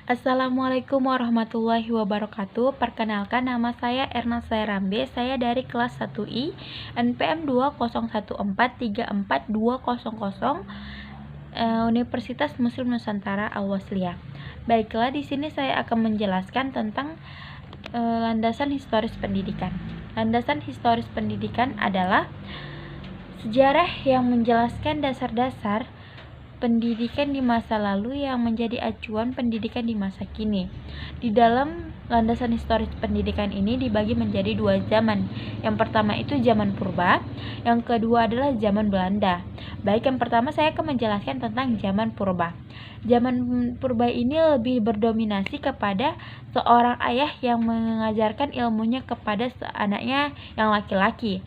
Assalamualaikum warahmatullahi wabarakatuh. Perkenalkan, nama saya Erna Sairambe. Saya dari kelas 1I NPM 201434200 Universitas Muslim Nusantara Al-Wasliyah. Baiklah, di sini saya akan menjelaskan tentang landasan historis pendidikan. Landasan historis pendidikan adalah sejarah yang menjelaskan dasar-dasar pendidikan di masa lalu yang menjadi acuan pendidikan di masa kini. Di dalam landasan historis pendidikan ini dibagi menjadi dua zaman. Yang pertama itu zaman purba, yang kedua adalah zaman Belanda. Baik, yang pertama saya akan menjelaskan tentang zaman purba. Zaman purba ini lebih berdominasi kepada seorang ayah yang mengajarkan ilmunya kepada anaknya yang laki-laki.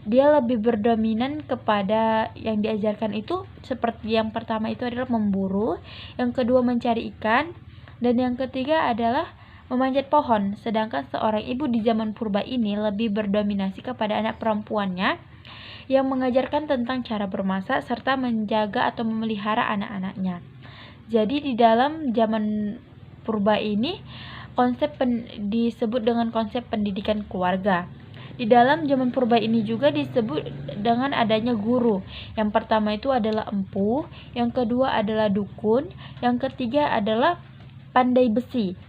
Dia lebih berdominan kepada yang diajarkan itu seperti yang pertama itu adalah memburu, yang kedua mencari ikan, dan yang ketiga adalah memanjat pohon. Sedangkan seorang ibu di zaman purba ini lebih berdominasi kepada anak perempuannya yang mengajarkan tentang cara bermasak serta menjaga atau memelihara anak-anaknya. Jadi di dalam zaman purba ini disebut dengan konsep pendidikan keluarga. Di dalam zaman purba ini juga disebut dengan adanya guru. Yang pertama itu adalah empu, yang kedua adalah dukun, yang ketiga adalah pandai besi.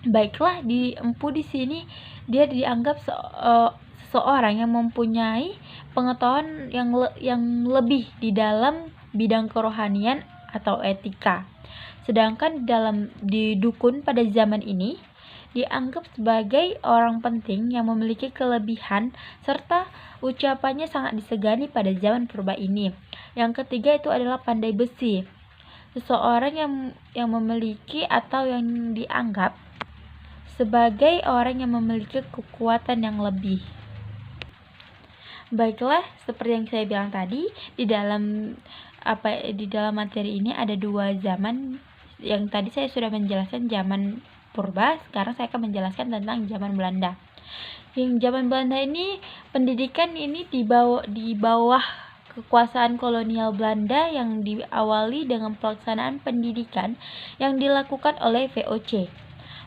Baiklah, di empu di sini dia dianggap seseorang yang mempunyai pengetahuan yang lebih di dalam bidang kerohanian atau etika. Sedangkan di dukun pada zaman ini dianggap sebagai orang penting yang memiliki kelebihan serta ucapannya sangat disegani pada zaman purba ini. Yang ketiga itu adalah pandai besi, seseorang yang memiliki atau yang dianggap sebagai orang yang memiliki kekuatan yang lebih. Baiklah, seperti yang saya bilang tadi, di dalam materi ini ada dua zaman. Yang tadi saya sudah menjelaskan zaman purba, sekarang saya akan menjelaskan tentang zaman Belanda. Yang zaman Belanda ini, pendidikan ini di bawah kekuasaan kolonial Belanda yang diawali dengan pelaksanaan pendidikan yang dilakukan oleh VOC.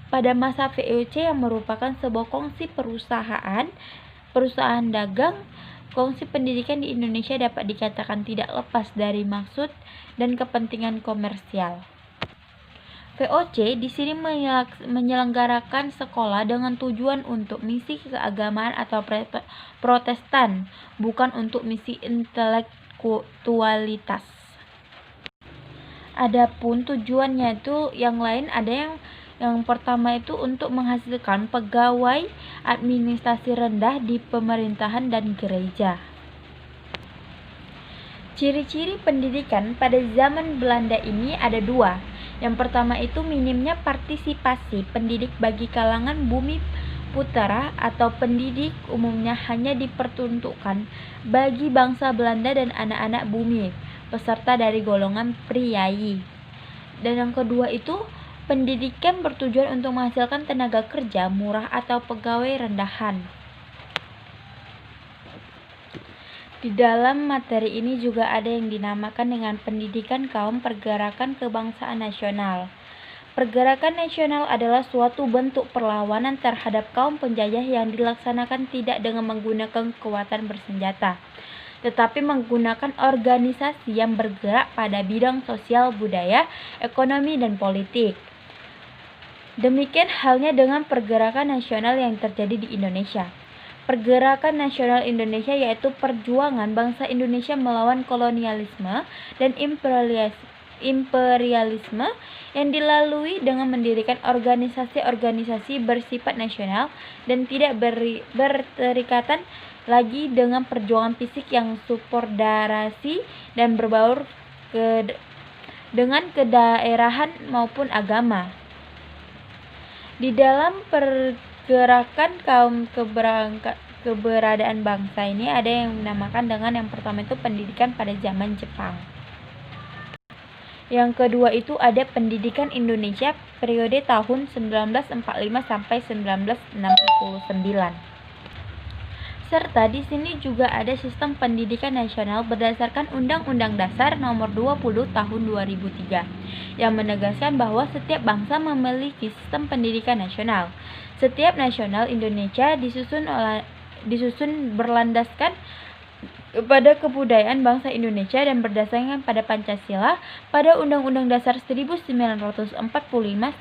Pada masa VOC yang merupakan sebuah kongsi perusahaan dagang, kongsi pendidikan di Indonesia dapat dikatakan tidak lepas dari maksud dan kepentingan komersial. VOC di sini menyelenggarakan sekolah dengan tujuan untuk misi keagamaan atau protestan, bukan untuk misi intelektualitas. Adapun tujuannya itu yang lain, ada yang pertama itu untuk menghasilkan pegawai administrasi rendah di pemerintahan dan gereja. Ciri-ciri pendidikan pada zaman Belanda ini ada dua. Yang pertama itu minimnya partisipasi pendidik bagi kalangan bumi putera atau pendidik umumnya hanya diperuntukkan bagi bangsa Belanda dan anak-anak bumi, peserta dari golongan priai. Dan yang kedua itu pendidikan bertujuan untuk menghasilkan tenaga kerja murah atau pegawai rendahan. Di dalam materi ini juga ada yang dinamakan dengan pendidikan kaum pergerakan kebangsaan nasional. Pergerakan nasional adalah suatu bentuk perlawanan terhadap kaum penjajah yang dilaksanakan tidak dengan menggunakan kekuatan bersenjata, tetapi menggunakan organisasi yang bergerak pada bidang sosial, budaya, ekonomi, dan politik. Demikian halnya dengan pergerakan nasional yang terjadi di Indonesia. Pergerakan nasional Indonesia yaitu perjuangan bangsa Indonesia melawan kolonialisme dan imperialisme yang dilalui dengan mendirikan organisasi-organisasi bersifat nasional dan tidak berterikatan lagi dengan perjuangan fisik yang subordinasi dan berbaur dengan kedaerahan maupun agama. Di dalam pergerakan kaum keberadaan bangsa ini ada yang dinamakan dengan yang pertama itu pendidikan pada zaman Jepang. Yang kedua itu ada pendidikan Indonesia periode tahun 1945 sampai 1969. Serta di sini juga ada sistem pendidikan nasional berdasarkan Undang-Undang Dasar Nomor 20 Tahun 2003 yang menegaskan bahwa setiap bangsa memiliki sistem pendidikan nasional. Setiap nasional Indonesia disusun berlandaskan pada kebudayaan bangsa Indonesia dan berdasarkan pada Pancasila pada Undang-Undang Dasar 1945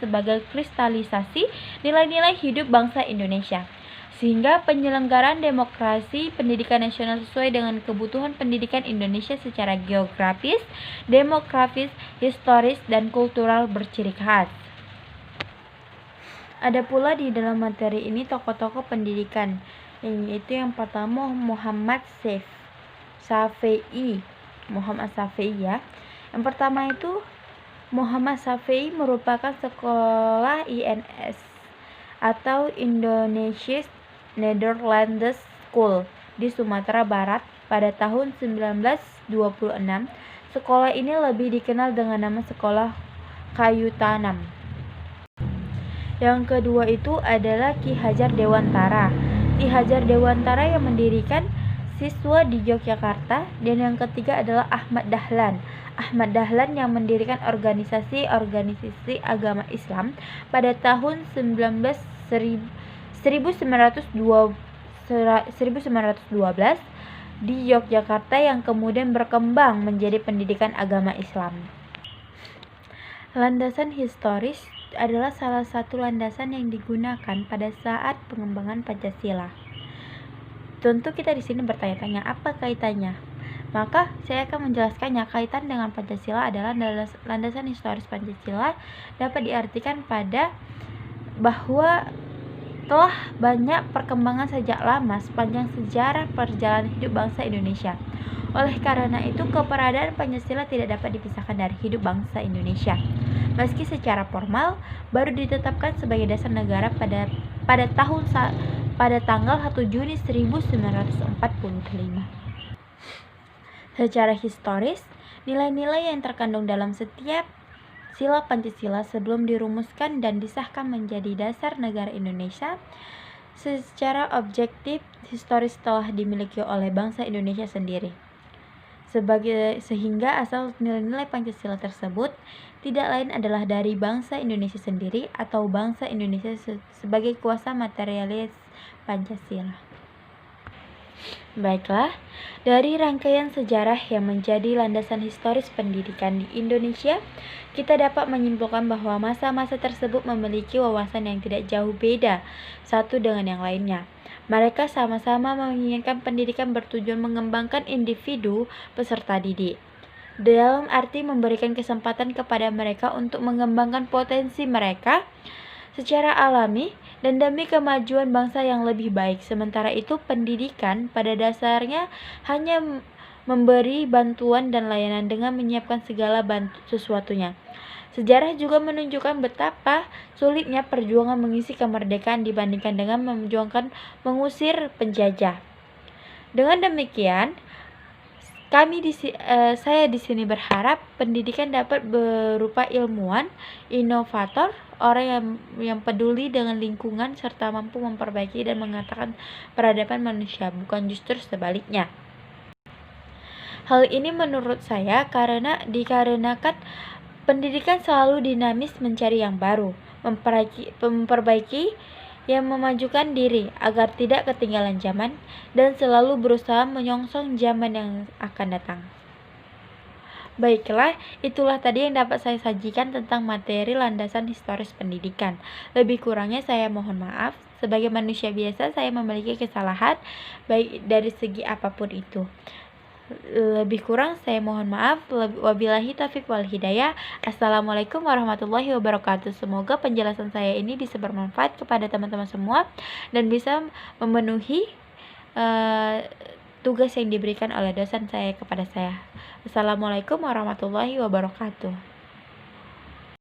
sebagai kristalisasi nilai-nilai hidup bangsa Indonesia. Sehingga penyelenggaraan demokrasi pendidikan nasional sesuai dengan kebutuhan pendidikan Indonesia secara geografis, demografis, historis, dan kultural berciri khas. Ada pula di dalam materi ini tokoh-tokoh pendidikan, yaitu yang pertama Muhammad Syafi'i ya. Yang pertama itu Muhammad Syafi'i merupakan sekolah INS atau Indonesian Netherlands School di Sumatera Barat pada tahun 1926. Sekolah ini lebih dikenal dengan nama Sekolah Kayu Tanam. Yang kedua itu adalah Ki Hajar Dewantara. Ki Hajar Dewantara yang mendirikan siswa di Yogyakarta. Dan yang ketiga adalah Ahmad Dahlan. Ahmad Dahlan yang mendirikan organisasi agama Islam pada tahun 1912 di Yogyakarta yang kemudian berkembang menjadi pendidikan agama Islam. Landasan historis adalah salah satu landasan yang digunakan pada saat pengembangan Pancasila. Tentu kita di sini bertanya-tanya apa kaitannya? Maka saya akan menjelaskannya. Kaitan dengan Pancasila adalah landasan historis Pancasila dapat diartikan pada bahwa telah banyak perkembangan sejak lama sepanjang sejarah perjalanan hidup bangsa Indonesia. Oleh karena itu, keberadaan Pancasila tidak dapat dipisahkan dari hidup bangsa Indonesia. Meski secara formal baru ditetapkan sebagai dasar negara pada tanggal 1 Juni 1945. Secara historis, nilai-nilai yang terkandung dalam setiap sila Pancasila sebelum dirumuskan dan disahkan menjadi dasar negara Indonesia secara objektif historis telah dimiliki oleh bangsa Indonesia sendiri. Sehingga asal nilai-nilai Pancasila tersebut tidak lain adalah dari bangsa Indonesia sendiri atau bangsa Indonesia sebagai kuasa materialis Pancasila. Baiklah, dari rangkaian sejarah yang menjadi landasan historis pendidikan di Indonesia, kita dapat menyimpulkan bahwa masa-masa tersebut memiliki wawasan yang tidak jauh beda satu dengan yang lainnya. Mereka sama-sama menginginkan pendidikan bertujuan mengembangkan individu peserta didik, dalam arti memberikan kesempatan kepada mereka untuk mengembangkan potensi mereka secara alami dan demi kemajuan bangsa yang lebih baik. Sementara itu, pendidikan pada dasarnya hanya memberi bantuan dan layanan dengan menyiapkan segala sesuatunya. Sejarah juga menunjukkan betapa sulitnya perjuangan mengisi kemerdekaan dibandingkan dengan memperjuangkan mengusir penjajah. Dengan demikian, saya di sini berharap pendidikan dapat berupa ilmuwan, inovator, orang yang peduli dengan lingkungan serta mampu memperbaiki dan mengatakan peradaban manusia, bukan justru sebaliknya. Hal ini menurut saya dikarenakan pendidikan selalu dinamis mencari yang baru, memperbaiki yang memajukan diri agar tidak ketinggalan zaman dan selalu berusaha menyongsong zaman yang akan datang. Baiklah, itulah tadi yang dapat saya sajikan tentang materi landasan historis pendidikan. Lebih kurangnya saya mohon maaf. Sebagai manusia biasa, saya memiliki kesalahan baik dari segi apapun itu. Lebih kurang saya mohon maaf. Wabillahi taufiq wal hidayah. Assalamualaikum warahmatullahi wabarakatuh. Semoga penjelasan saya ini bisa bermanfaat kepada teman-teman semua dan bisa memenuhi tugas yang diberikan oleh dosen saya kepada saya. Assalamualaikum warahmatullahi wabarakatuh.